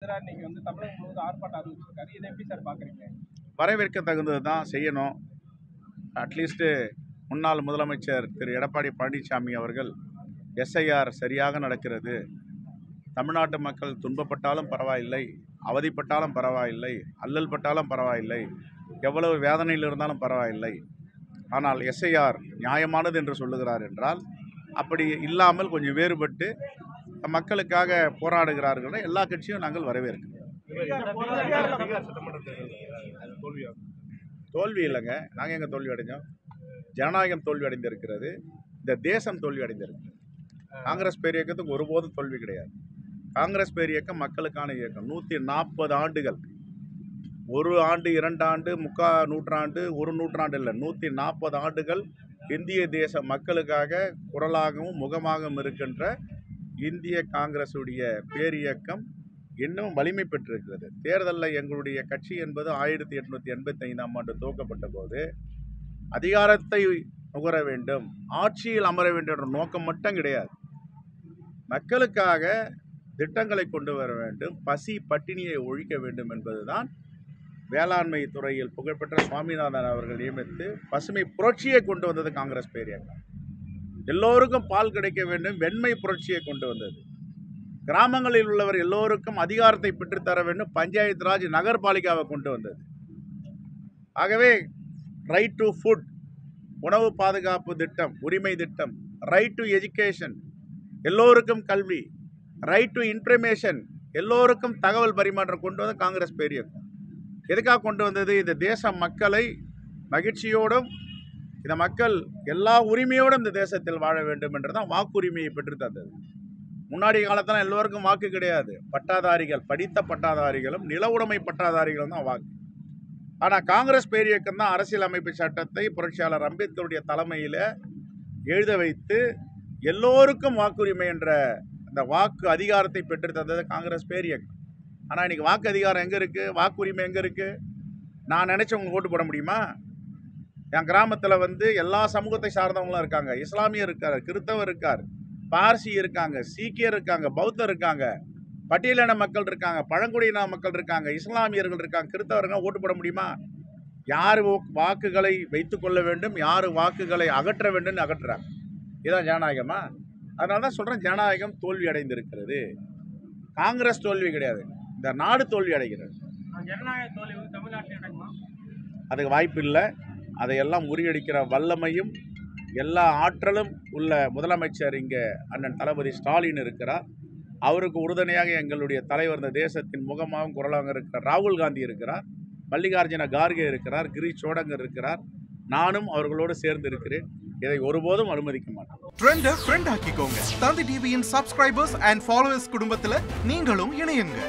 இன்னைக்கு வந்து தமிழகம் முழுவதும் ஆர்ப்பாட்டம் அறிவிச்சிருக்காரு. இதை எப்படி சார் பார்க்குறீங்க? வரவேற்க தகுந்தது தான், செய்யணும். அட்லீஸ்ட்டு முன்னாள் முதலமைச்சர் திரு எடப்பாடி பழனிசாமி அவர்கள் எஸ்ஐஆர் சரியாக நடக்கிறது, தமிழ்நாட்டு மக்கள் துன்பப்பட்டாலும் பரவாயில்லை, அவதிப்பட்டாலும் பரவாயில்லை, அல்லல் பட்டாலும் பரவாயில்லை, எவ்வளவு வேதனையில் இருந்தாலும் பரவாயில்லை, ஆனால் எஸ்ஐஆர் நியாயமானது என்று சொல்லுகிறார் என்றால், அப்படி இல்லாமல் கொஞ்சம் வேறுபட்டு மக்களுக்காக போராடுகிறார்கள். எல்லா கட்சியும் நாங்கள் வரவேற்கிறோம். தோல்வி இல்லைங்க, நாங்கள் எங்கே தோல்வி அடைஞ்சோம்? ஜனநாயகம் தோல்வி அடைந்திருக்கிறது, இந்த தேசம் தோல்வி அடைந்திருக்கிறது. காங்கிரஸ் பேர் இயக்கத்துக்கு ஒருபோதும் தோல்வி கிடையாது. காங்கிரஸ் பேர் இயக்கம் மக்களுக்கான இயக்கம். 140 ஆண்டுகள், ஒரு ஆண்டு, 2 ஆண்டு, முக்கால் நூற்றாண்டு, ஒரு நூற்றாண்டு இல்லை, 140 ஆண்டுகள் இந்திய தேச மக்களுக்காக குரலாகவும் முகமாகவும் இருக்கின்ற இந்திய காங்கிரசுடைய பேரியக்கம் இன்னும் வலிமை பெற்றிருக்கிறது. தேர்தலில் எங்களுடைய கட்சி என்பது 1885ஆம் ஆண்டு துவக்கப்பட்ட போது அதிகாரத்தை நுகர வேண்டும், ஆட்சியில் அமர வேண்டும் என்ற நோக்கம் மட்டும் கிடையாது. மக்களுக்காக திட்டங்களை கொண்டு வர வேண்டும், பசி பட்டினியை ஒழிக்க வேண்டும் என்பதுதான் வேளாண்மை துறையில் புகழ்பெற்ற சுவாமிநாதன் அவர்கள் நியமித்து பசுமை புரட்சியை கொண்டு வந்தது காங்கிரஸ் பேரியக்கம். எல்லோருக்கும் பால் கிடைக்க வேண்டும், வெண்மை புரட்சியை கொண்டு வந்தது. கிராமங்களில் உள்ளவர் எல்லோருக்கும் அதிகாரத்தை பெற்றுத்தர வேண்டும், பஞ்சாயத்து ராஜ் நகர்பாலிகாவை கொண்டு வந்தது. ஆகவே ரைட் டு ஃபுட், உணவு பாதுகாப்பு திட்டம், உரிமை திட்டம், ரைட் டு எஜுகேஷன், எல்லோருக்கும் கல்வி, ரைட் டு இன்ஃபர்மேஷன், எல்லோருக்கும் தகவல் பரிமாற்றம் கொண்டு வந்து காங்கிரஸ் பேரியக்கம். எதுக்காக கொண்டு வந்தது? இந்த தேச மக்களை மகிழ்ச்சியோடும், இந்த மக்கள் எல்லா உரிமையோடும் இந்த தேசத்தில் வாழ வேண்டும் என்றுதான் வாக்குரிமையை பெற்று தந்தது. முன்னாடி காலத்தில் எல்லோருக்கும் வாக்கு கிடையாது. பட்டாதாரிகள், படித்த பட்டாதாரிகளும் நில உடைமை பட்டாதாரிகளும் தான் வாக்கு. ஆனால் காங்கிரஸ் பேரியக்கம் தான் அரசியலமைப்பு சட்டத்தை புரட்சியாளர் அம்பேத்கருடைய தலைமையில் எழுத வைத்து எல்லோருக்கும் வாக்குரிமை என்ற அந்த வாக்கு அதிகாரத்தை பெற்று தந்தது காங்கிரஸ் பேரியக்கம். ஆனால் இன்றைக்கி வாக்கு அதிகாரம் எங்கே இருக்குது? வாக்குரிமை எங்கே இருக்குது? நான் நினச்சவங்க ஓட்டு போட முடியுமா? என் கிராமத்தில் வந்து எல்லா சமூகத்தை சார்ந்தவங்களும் இருக்காங்க. இஸ்லாமியர் இருக்கார், கிறிஸ்தவர் இருக்கார், பார்சி இருக்காங்க, சீக்கியர் இருக்காங்க, பௌத்தர் இருக்காங்க, பட்டியலின மக்கள் இருக்காங்க, பழங்குடியின மக்கள் இருக்காங்க, இஸ்லாமியர்கள் இருக்காங்க, கிறிஸ்தவர்கள். ஓட்டு போட முடியுமா? யார் வாக்குகளை வைத்து கொள்ள வேண்டும், யார் வாக்குகளை அகற்ற வேண்டும் அகற்றுறாங்க. இதுதான் ஜனநாயகமா? அதனால தான் சொல்கிறேன், ஜனநாயகம் தோல்வி அடைந்திருக்கிறது. காங்கிரஸ் தோல்வி கிடையாது, இந்த நாடு தோல்வி அடைகிறது. அதுக்கு வாய்ப்பு இல்லை. அதையெல்லாம் முறியடிக்கிற வல்லமையும் எல்லா ஆற்றலும் உள்ள முதலமைச்சர் இங்கே அண்ணன் தளபதி ஸ்டாலின் இருக்கிறார். அவருக்கு உறுதுணையாக எங்களுடைய தலைவர், இந்த தேசத்தின் முகமாகவும் குரலாக இருக்கிற ராகுல் காந்தி இருக்கிறார், மல்லிகார்ஜுன கார்கே இருக்கிறார், கிரீஷ் சோடங்கர் இருக்கிறார், நானும் அவர்களோடு சேர்ந்து இருக்கிறேன். இதை ஒருபோதும் அனுமதிக்க மாட்டோம். ட்ரெண்டை ஃப்ரெண்ட் ஆக்கிக்கோங்க. தந்தி டிவியின் சப்ஸ்கிரைபர்ஸ் அண்ட் ஃபாலோவர்ஸ் குடும்பத்தில் நீங்களும் இணையுங்க.